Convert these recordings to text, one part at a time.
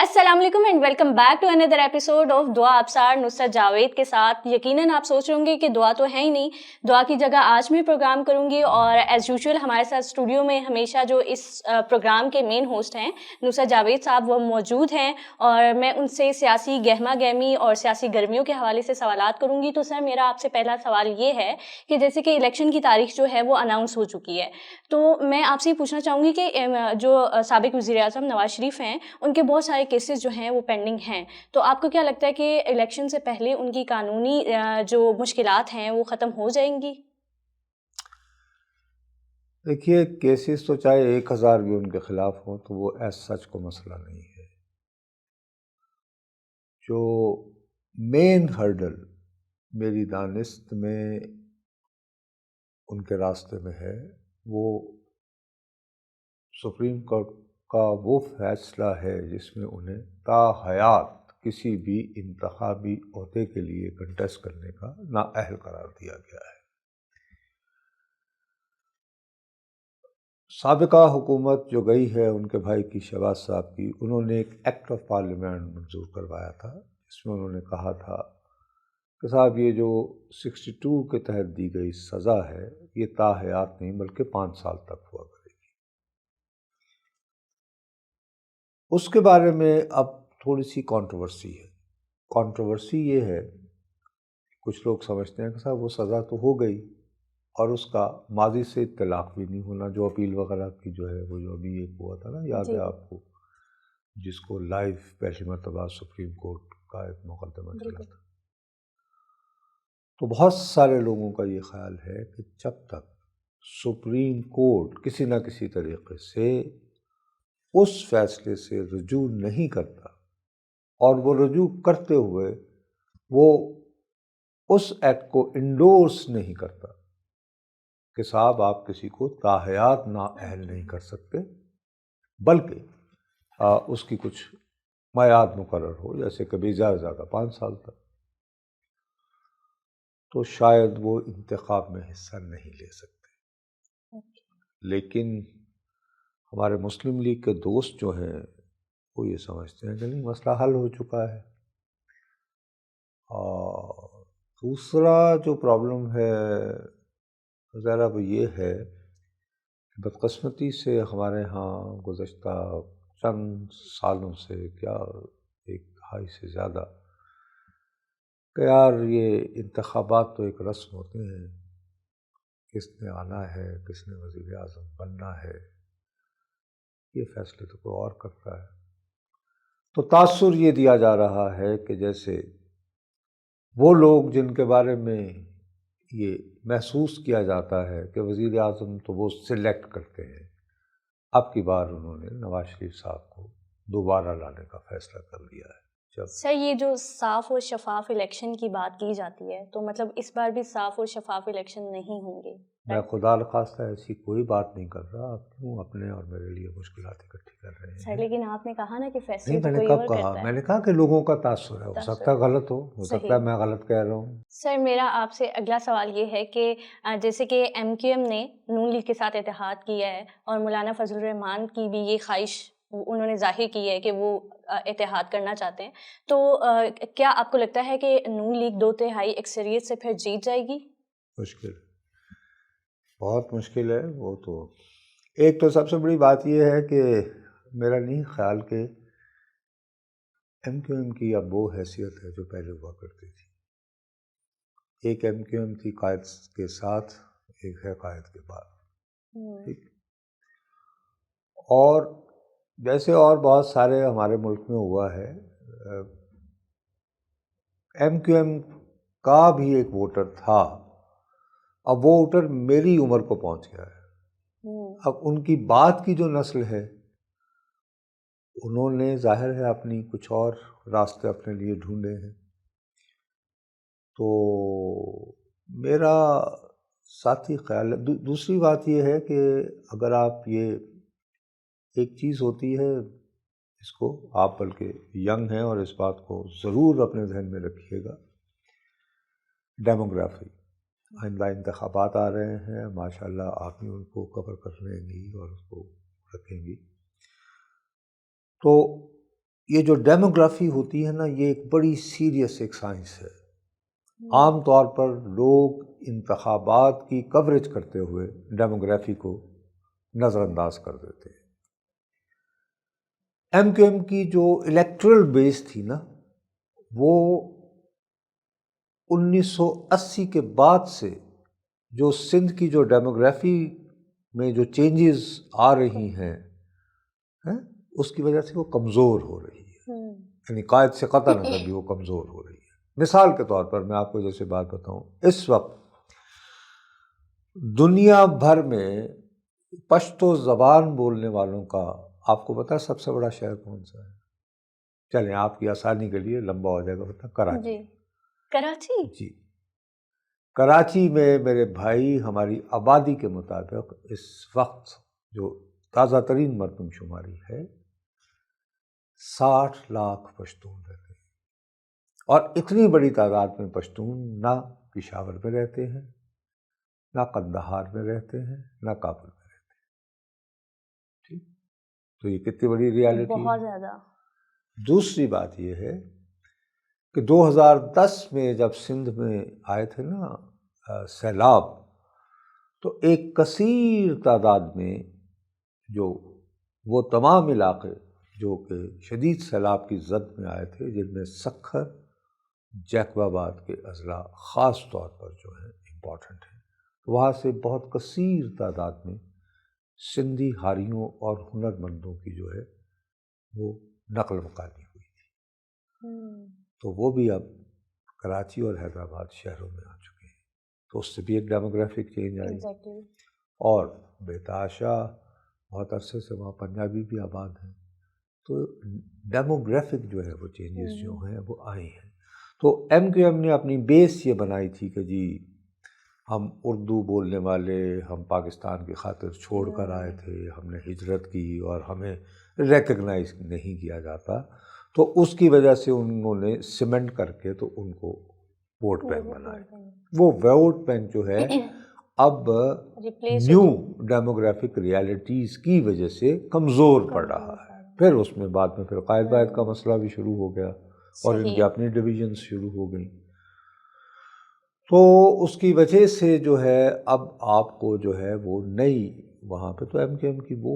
السلام علیکم and welcome back to another episode of Dua Absar نصرت جاوید کے ساتھ. یقیناً آپ سوچ رہے ہوں گے کہ دعا تو ہے ہی نہیں, دعا کی جگہ آج میں پروگرام کروں گی. اور ایز یوزول ہمارے ساتھ اسٹوڈیو میں ہمیشہ جو اس پروگرام کے مین ہوسٹ ہیں نصرت جاوید صاحب, وہ موجود ہیں, اور میں ان سے سیاسی گہما گہمی اور سیاسی گرمیوں کے حوالے سے سوالات کروں گی. تو سر میرا آپ سے پہلا سوال یہ ہے کہ جیسے کہ الیکشن کی تاریخ جو ہے وہ اناؤنس ہو چکی ہے, تو میں آپ سے یہ پوچھنا چاہوں گی کہ جو سابق وزیر اعظم نواز شریف ہیں ان کے بہت سارے کیسز جو ہیں وہ پینڈنگ ہیں, تو آپ کو کیا لگتا ہے کہ الیکشن سے پہلے ان کی قانونی جو مشکلات ہیں وہ ختم ہو جائیں گی؟ دیکھیے, کیسز تو چاہے 1000 بھی ان کے خلاف ہوں تو وہ ایز سچ کو مسئلہ نہیں ہے. جو مین ہرڈل میری دانست میں ان کے راستے میں ہے وہ سپریم کورٹ کا وہ فیصلہ ہے جس میں انہیں تا حیات کسی بھی انتخابی عہدے کے لیے کنٹیسٹ کرنے کا نااہل قرار دیا گیا ہے. سابقہ حکومت جو گئی ہے ان کے بھائی کی شہباز صاحب کی, انہوں نے ایک ایکٹ آف پارلیمنٹ منظور کروایا تھا جس میں انہوں نے کہا تھا کہ صاحب یہ جو 62 کے تحت دی گئی سزا ہے یہ تا حیات نہیں بلکہ 5 سال تک ہوا کرے گی. اس کے بارے میں اب تھوڑی سی کنٹروورسی ہے. کنٹروورسی یہ ہے, کچھ لوگ سمجھتے ہیں کہ صاحب وہ سزا تو ہو گئی اور اس کا ماضی سے اطلاق بھی نہیں ہونا, جو اپیل وغیرہ کی جو ہے وہ جو ابھی ایک ہوا تھا نا, یاد ہے آپ کو, جس کو لائیو پہلی مرتبہ سپریم کورٹ کا ایک مقدمہ چلا تھا. تو بہت سارے لوگوں کا یہ خیال ہے کہ جب تک سپریم کورٹ کسی نہ کسی طریقے سے اس فیصلے سے رجوع نہیں کرتا اور وہ رجوع کرتے ہوئے وہ اس ایکٹ کو انڈورس نہیں کرتا کہ صاحب آپ کسی کو تاحیات نااہل نہیں کر سکتے, بلکہ اس کی کچھ میعاد مقرر ہو, جیسے کبھی زیادہ زیادہ 5 سال تک, تو شاید وہ انتخاب میں حصہ نہیں لے سکتے. لیکن ہمارے مسلم لیگ کے دوست جو ہیں وہ یہ سمجھتے ہیں کہ نہیں, مسئلہ حل ہو چکا ہے. اور دوسرا جو پرابلم ہے ذرا وہ یہ ہے کہ بدقسمتی سے ہمارے ہاں گزشتہ چند سالوں سے, کیا 1 دہائی سے زیادہ, کہ یار یہ انتخابات تو ایک رسم ہوتے ہیں, کس نے آنا ہے, کس نے وزیر اعظم بننا ہے, یہ فیصلے تو کوئی اور کرتا ہے. تو تاثر یہ دیا جا رہا ہے کہ جیسے وہ لوگ جن کے بارے میں یہ محسوس کیا جاتا ہے کہ وزیر اعظم تو وہ سلیکٹ کرتے ہیں, اب کی بار انہوں نے نواز شریف صاحب کو دوبارہ لانے کا فیصلہ کر لیا ہے. سر یہ جو صاف اور شفاف الیکشن کی بات کی جاتی ہے, تو مطلب اس بار بھی صاف اور شفاف الیکشن نہیں ہوں گے؟ میں خدا نخواستہ ایسی کوئی بات نہیں کر رہا, آپ کیوں اپنے اور میرے لیے مشکلات اکٹھی کر رہے ہیں؟ سر لیکن آپ نے کہا نا کہ فیصلے نہیں, میں تو نے کوئی کب اور کہا؟ کرتا ہے. میں نے کہا کہ لوگوں کا تاثر ہے, ہو سکتا ہے غلط ہو سکتا ہے میں غلط کہہ رہا ہوں. سر میرا آپ سے اگلا سوال یہ ہے کہ جیسے کہ ایم کیو ایم نے نون لیگ کے ساتھ اتحاد کیا ہے, اور مولانا فضل الرحمان کی بھی یہ خواہش انہوں نے ظاہر کی ہے کہ وہ اتحاد کرنا چاہتے ہیں, تو کیا آپ کو لگتا ہے کہ نون لیگ 2/3 اکثریت سے پھر جیت جائے گی؟ مشکل, بہت مشکل ہے. وہ تو ایک تو سب سے بڑی بات یہ ہے کہ میرا نہیں خیال کہ ایم کیو ایم کی اب وہ حیثیت ہے جو پہلے ہوا کرتی تھی. ایک ایم کیو ایم تھی قائد کے ساتھ, ایک ہے قائد کے بعد, ٹھیک. اور جیسے اور بہت سارے ہمارے ملک میں ہوا ہے, ایم کیو ایم کا بھی ایک ووٹر تھا, اب وہ ووٹر میری عمر کو پہنچ گیا ہے. اب ان کی بعد کی جو نسل ہے انہوں نے ظاہر ہے اپنی کچھ اور راستے اپنے لیے ڈھونڈے ہیں. تو میرا ساتھی خیال ہے. دوسری بات یہ ہے کہ اگر آپ یہ ایک چیز ہوتی ہے, اس کو آپ بلکہ ینگ ہیں اور اس بات کو ضرور اپنے ذہن میں رکھیے گا, ڈیموگرافی. آئندہ انتخابات آ رہے ہیں, ماشاءاللہ آپ بھی ان کو کور کر لیں گی اور اس کو رکھیں گی. تو یہ جو ڈیموگرافی ہوتی ہے نا، یہ ایک بڑی سیریس ایک سائنس ہے. عام طور پر لوگ انتخابات کی کوریج کرتے ہوئے ڈیموگرافی کو نظر انداز کر دیتے ہیں. ایم کیو ایم کی جو الیکٹرل بیس تھی نا، وہ 1980 کے بعد سے جو سندھ کی جو ڈیموگرافی میں جو چینجز آ رہی ہیں اس کی وجہ سے وہ کمزور ہو رہی ہے. یعنی قائد سے قطع نظر بھی وہ کمزور ہو رہی ہے. مثال کے طور پر میں آپ کو جیسے بات بتاؤں، اس وقت دنیا بھر میں پشتو زبان بولنے والوں کا آپ کو پتا ہے سب سے بڑا شہر کون سا ہے؟ چلیں آپ کی آسانی کے لیے لمبا ہو جائے گا، بتا کراچی. جی کراچی. جی کراچی میں میرے بھائی ہماری آبادی کے مطابق اس وقت جو تازہ ترین مردم شماری ہے 60 لاکھ پشتون رہتے ہیں. اور اتنی بڑی تعداد میں پشتون نہ پشاور میں رہتے ہیں، نہ قندہار میں رہتے ہیں، نہ کابل میں رہتے ہیں. ٹھیک، تو یہ کتنی بڑی ریالٹی ہے. بہت زیادہ. دوسری بات یہ ہے کہ 2010 میں جب سندھ میں آئے تھے نا سیلاب، تو ایک کثیر تعداد میں جو وہ تمام علاقے جو کہ شدید سیلاب کی زد میں آئے تھے، جن میں سکھر، جیکب آباد کے اضلاع خاص طور پر جو ہیں امپورٹنٹ ہیں، وہاں سے بہت کثیر تعداد میں سندھی ہاریوں اور ہنرمندوں کی جو ہے وہ نقل مکانی ہوئی تھی. تو وہ بھی اب کراچی اور حیدرآباد شہروں میں آ چکے ہیں. تو اس سے بھی ایک ڈیموگرافک چینج آئی. اور بیتاشا بہت عرصے سے وہاں پنجابی بھی آباد ہیں. تو ڈیموگرافک جو ہے وہ چینجز جو ہیں وہ آئی ہیں. تو ایم کیو ایم نے اپنی بیس یہ بنائی تھی کہ جی ہم اردو بولنے والے ہم پاکستان کی خاطر چھوڑ کر آئے تھے، ہم نے ہجرت کی اور ہمیں ریکگنائز نہیں کیا جاتا. تو اس کی وجہ سے انہوں نے سیمنٹ کر کے تو ان کو ووٹ بینک بنائے. وہ ووٹ بینک جو ہے اب نیو ڈیموگرافک ریالٹیز کی وجہ سے کمزور پڑ رہا ہے. پھر اس میں بعد میں پھر قائد باعد کا مسئلہ بھی شروع ہو گیا اور ان کی اپنی ڈویژنز شروع ہو گئیں. تو اس کی وجہ سے جو ہے اب آپ کو جو ہے وہ نئی وہاں پہ تو ایم کیو ایم کی وہ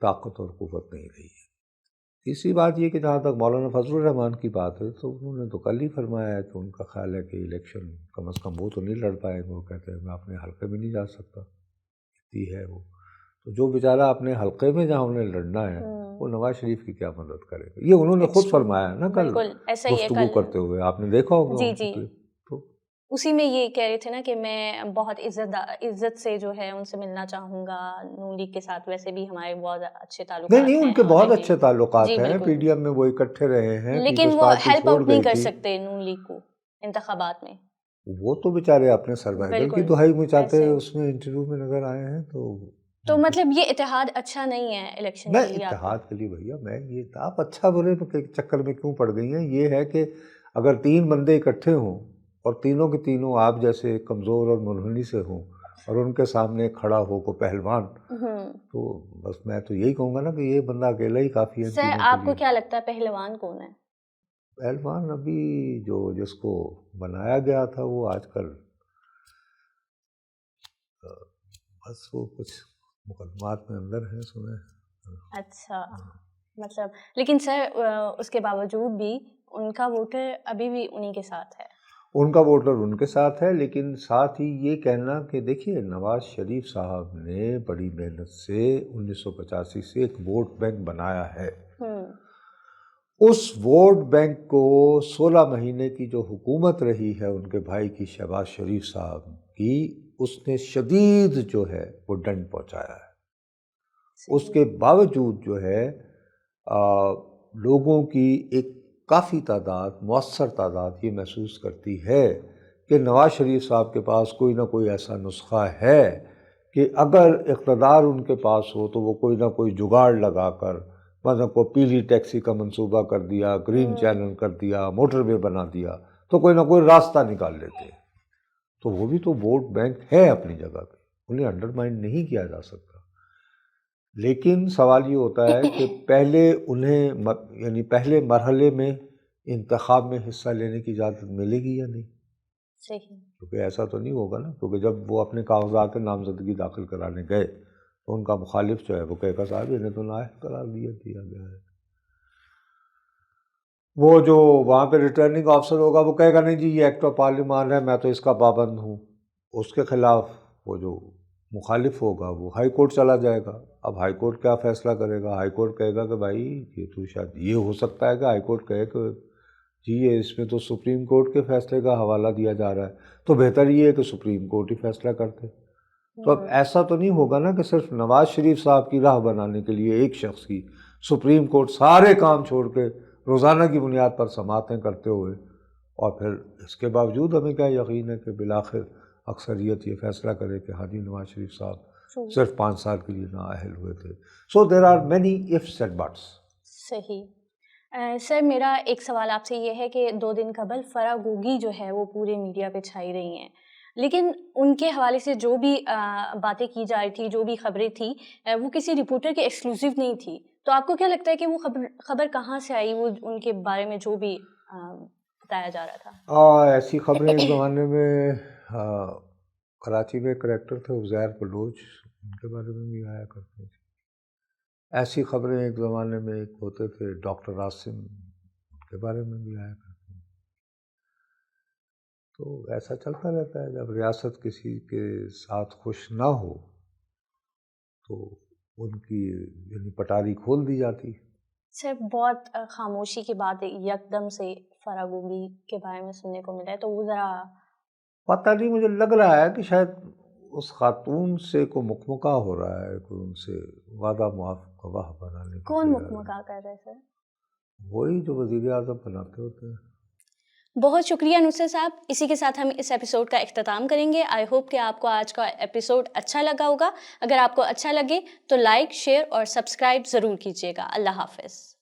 طاقت اور قوت نہیں رہی ہے. تیسری بات یہ کہ جہاں تک مولانا فضل الرحمان کی بات ہے تو انہوں نے تو کل ہی فرمایا ہے کہ ان کا خیال ہے کہ الیکشن کم از کم وہ تو نہیں لڑ پائیں گے. وہ کہتے ہیں میں اپنے حلقے میں نہیں جا سکتا، اتنی ہے وہ. تو جو بیچارہ اپنے حلقے میں جہاں انہیں لڑنا ہے وہ نواز شریف کی کیا مدد کرے گا؟ یہ انہوں نے خود فرمایا نا کل گفتگو کرتے ہوئے، آپ نے دیکھا ہوگا. جی تو اسی میں یہ کہہ رہے تھے نا کہ میں بہت عزت سے جو ہے ان سے ملنا چاہوں گا. نون لیگ کے ساتھ ویسے بھی ہمارے بہت اچھے تعلقات ہیں. نہیں ان کے بہت اچھے تعلقات ہیں. پی ڈی ایم میں وہ اکٹھے رہے ہیں، لیکن وہ ہیلپ آؤٹ نہیں کر سکتے نون لیگ کو انتخابات میں. وہ تو بیچارے اپنے سروائیول کی دہائی مچاتے اس میں انٹرویو میں نظر آئے ہیں. تو مطلب یہ اتحاد اچھا نہیں ہے الیکشن کے لیے. اتحاد کے لیے بھیا میں یہ آپ اچھا برے کے چکر میں کیوں پڑ گئی ہیں؟ یہ ہے کہ اگر 3 بندے اکٹھے ہوں اور تینوں کے تینوں آپ جیسے کمزور اور منحنی سے ہوں اور ان کے سامنے کھڑا ہو کو پہلوان، تو بس میں تو یہی کہوں گا نا کہ یہ بندہ اکیلا ہی کافی ہے. سر آپ کو کیا لگتا ہے پہلوان کون ہے؟ پہلوان ابھی جو جس کو بنایا گیا تھا وہ آج کل بس وہ کچھ مقدمات میں اندر ہیں سنے. اچھا مطلب لیکن سر اس کے باوجود بھی ان کا ووٹر ابھی بھی انہی کے ساتھ ہے. ان کا ووٹر ان کے ساتھ ہے، لیکن ساتھ ہی یہ کہنا کہ دیکھیے نواز شریف صاحب نے بڑی محنت سے 1985 سے ایک ووٹ بینک بنایا ہے. اس ووٹ بینک کو 16 مہینے کی جو حکومت رہی ہے ان کے بھائی کی شہباز شریف صاحب کی، اس نے شدید جو ہے وہ ڈنڈ پہنچایا ہے. اس کے باوجود جو ہے لوگوں کی ایک کافی تعداد، مؤثر تعداد یہ محسوس کرتی ہے کہ نواز شریف صاحب کے پاس کوئی نہ کوئی ایسا نسخہ ہے کہ اگر اقتدار ان کے پاس ہو تو وہ کوئی نہ کوئی جگاڑ لگا کر، مطلب کو پیلی ٹیکسی کا منصوبہ کر دیا، گرین چینل کر دیا، موٹر وے بنا دیا، تو کوئی نہ کوئی راستہ نکال لیتے ہیں. تو وہ بھی تو ووٹ بینک ہے اپنی جگہ پہ، انہیں انڈرمائن نہیں کیا جا سکتا. لیکن سوال یہ ہوتا ہے کہ پہلے انہیں یعنی پہلے مرحلے میں انتخاب میں حصہ لینے کی اجازت ملے گی یا نہیں؟ صحیح. کیونکہ ایسا تو نہیں ہوگا نا، کیونکہ جب وہ اپنے کاغذات نامزدگی داخل کرانے گئے تو ان کا مخالف جو ہے وہ کہے گا صاحب انہیں تو نااہل قرار دیا گیا ہے. وہ جو وہاں پہ ریٹرننگ آفیسر ہوگا وہ کہے گا نہیں جی یہ ایکٹ آف پارلیمان ہے، میں تو اس کا پابند ہوں. اس کے خلاف وہ جو مخالف ہوگا وہ ہائی کورٹ چلا جائے گا. اب ہائی کورٹ کیا فیصلہ کرے گا؟ ہائی کورٹ کہے گا کہ بھائی یہ تو شاید یہ ہو سکتا ہے کہ ہائی کورٹ کہے کہ جی یہ اس میں تو سپریم کورٹ کے فیصلے کا حوالہ دیا جا رہا ہے، تو بہتر یہ ہے کہ سپریم کورٹ ہی فیصلہ کرتے. تو اب ایسا تو نہیں ہوگا نا کہ صرف نواز شریف صاحب کی راہ بنانے کے لیے ایک شخص کی سپریم کورٹ سارے کام چھوڑ کے روزانہ کی بنیاد پر سماعتیں کرتے ہوئے، اور پھر اس کے باوجود ہمیں کیا یقین ہے کہ بالآخر اکثریت یہ فیصلہ کرے کہ حاجی نواز شریف صاحب صرف 5 سال کے لیے نااہل ہوئے تھے. So there are many ifs and buts. صحیح. سر میرا ایک سوال آپ سے یہ ہے کہ 2 دن قبل فرح گوگی جو ہے وہ پورے میڈیا پہ چھائی رہی ہیں، لیکن ان کے حوالے سے جو بھی باتیں کی جا رہی تھی، جو بھی خبریں تھیں، وہ کسی رپورٹر کی ایکسکلوسیو نہیں تھی. تو آپ کو کیا لگتا ہے کہ وہ خبر کہاں سے آئی، وہ ان کے بارے میں جو بھی بتایا جا رہا تھا؟ ایسی خبریں ایک زمانے میں کراچی میں کریکٹر تھے عزیر بلوچ، ان کے بارے میں بھی آیا کرتے تھے. ایسی خبریں ایک زمانے میں ایک ہوتے تھے ڈاکٹر عاصم، ان کے بارے میں بھی آیا کرتے ہیں. تو ایسا چلتا رہتا ہے. جب ریاست کسی کے ساتھ خوش نہ ہو تو ان کی یعنی پٹاری کھول دی جاتی. سر بہت خاموشی کے بعد یکدم سے فرح گوگی کے بارے میں سننے کو ملا ہے، تو وہ ذرا پتہ نہیں، مجھے لگ رہا ہے کہ شاید اس خاتون سے کوئی مکمکہ ہو رہا ہے، کوئی ان سے وعدہ گواہ بنانے کی. کون مکمکہ کر رہے سر؟ وہی جو وزیر اعظم بناتے ہوتے ہیں. بہت شکریہ نصرت صاحب. اسی کے ساتھ ہم اس ایپیسوڈ کا اختتام کریں گے. آئی ہوپ کہ آپ کو آج کا ایپیسوڈ اچھا لگا ہوگا. اگر آپ کو اچھا لگے تو لائک، شیئر اور سبسکرائب ضرور کیجیے گا. اللہ حافظ.